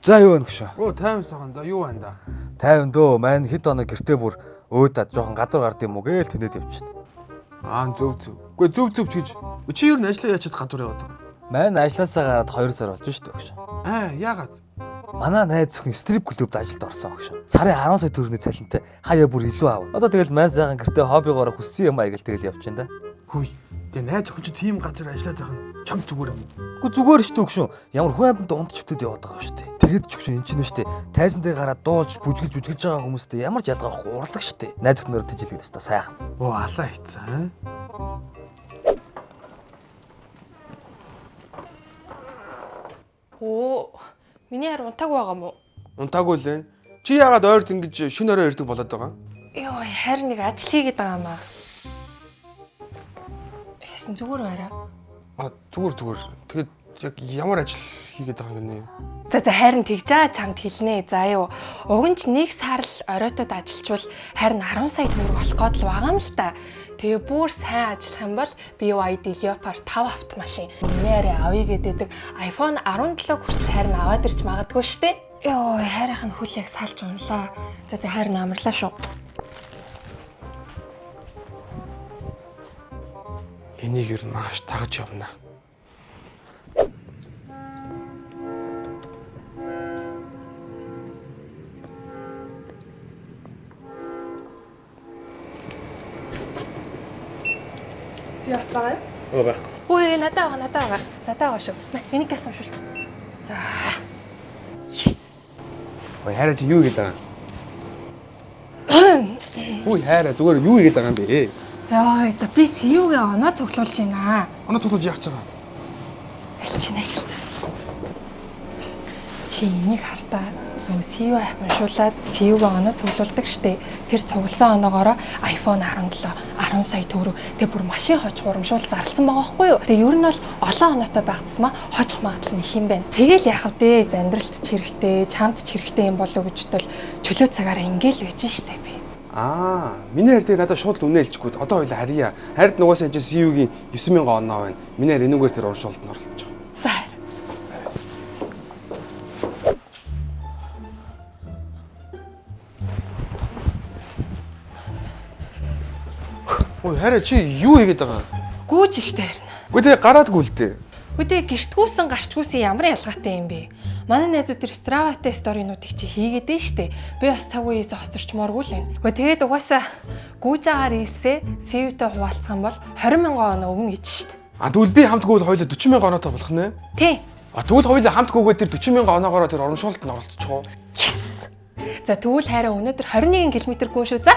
За юу вэ гүшээ? Оо 50 сахан. За юу байна да? 50 дөө маань хэд оноо гэртээ бүр өөдаад жоохон гадуур гард юм уу гээл тэнэд явчихна. Зөв. Үгүй зөв ч гэж. Чи юу н ажиллаа яачаад гадуур яваад байгаа? Маань ажилласаа гараад 2 сар болж штэ гүшээ. Яагаад? Манай найз зөвхөн стрип клубд ажилд орсон гүшээ. Сарын 10 сая төгрөгийн цалинтай хаяа бүр илүү аав. Одоо тэгэл маань сайхан гэртээ хоббигоор хүссэн юм аяг л тэгэл явчихна да. Хүй. Тэгээ найз охин чи тийм газар ажиллаад байх нь чам зүгээр юм. Үгүй зүгээр шүү гүшүү. Ямар хүн амьд дунд чөвтөд яваад байгаа шүү дээ. Тэгэд ч гүшүү эн чинь шүү дээ. Тайзан дээр гараад дуулж бүжгэлж байгаа хүмүүстэй ямар ч ялгаа авахгүй урлаг шүү дээ. Найз охиноор тэжээлгээд өстө сайхан. Оо алаа хийцэн. Оо, миний харь унтааг байгаа мó? Унтаагүй л вэ? Чи яагаад ойрд ингэж шүн орой ирдэг болоод байгаа? Йоо, харин нэг ажил хийгээд байгаа юм аа. Хэсэн зүгээр байраа. Зүгээр. Тэгээд яг ямар ажил хийгээд байгаа юм гинэ? За харин тэгж чамд хэлнэ. За юу. Уг нь ч нэг сар л оройтод ажилчвал харин 10 сая төгрөг болох гээд л байгаа юм л та. Тэгээ бүр сайн ажиллах юм бол BYD Leopard 5 автомашин нэрээ авъя гэдэг iPhone 17 хүртэл харин аваад ирж магадгүй штэ. Йоо, хайрах нь хүлээг салж унлаа. За харин амарлаа шүү. Энийг ер нь магаш тагж явна. Яах вэ? Байх. Ой, надаа байгаа шүү. Энийг гас уншуулчих. За. Ой, хайраа чи юу хийгээд байгаа? Ой, хайраа зүгээр юу хийгээд байгаа юм бэ? Яа, за би сэвгээ оноо цуглуулж байна. Оноо цуглуулж яах гэж байгаа? Алчинаа шүү. Чи энийг хартаа. Нөгөө сэв уншуулад сэвгээ оноо цуглуулдаг штэ. Тэр цугласан оноогоороо iPhone 17 10 сая төгрөг. Тэгээ бүр машин хожих урамшуул зарласан байгаа байхгүй юу? Тэгээ ер нь бол олон оноотой байх тусмаа хожих магадлал нь их юм байна. Тэгэл яах вэ? Амьдралд ч хэрэгтэй, чамд ч хэрэгтэй юм болов гэж бодвол чөлөө цагаараа ингээл байж штэ би. Миний хайр тэгээ надад шууд үнэлжгүй. Одоо хоёлаа харьяа. Хайрд нугасаа энэ CU-гийн 9000 оноо байна. Миний хайр энүүгээр тэр урамшуулалт нь оролцож байгаа. За. Ой, хайраа чи юу хийгээд байгаа? Гүүж штэ харин. Үгүй тэгээ гараадгүй л дээ. Үгүй гэртгүүсэн гарчгүйсэн ямар ялгаатай юм бэ? Манай найзууд тэр Stravate сторинуудыг чи хийгээд дээ штэ. Би бас цаг үеэс хоцорчмооргүй л байна. Үгүй тэгээд угаасаа гүүж агаар ийсээ CV-тэй хуваалцах юм бол 20,000 оноо өгнө гэж штэ. Тэгвэл би хамтгүйд хоёлаа 40,000 оноотой болох нэ? Тий. Тэгвэл хоёлаа хамтгүйгээ тэр 40,000 оноогоор тэр урамшуулалт нь оролцож байгаа. За тэгвэл хайраа өнөөдөр 21 км гүн шүү. За.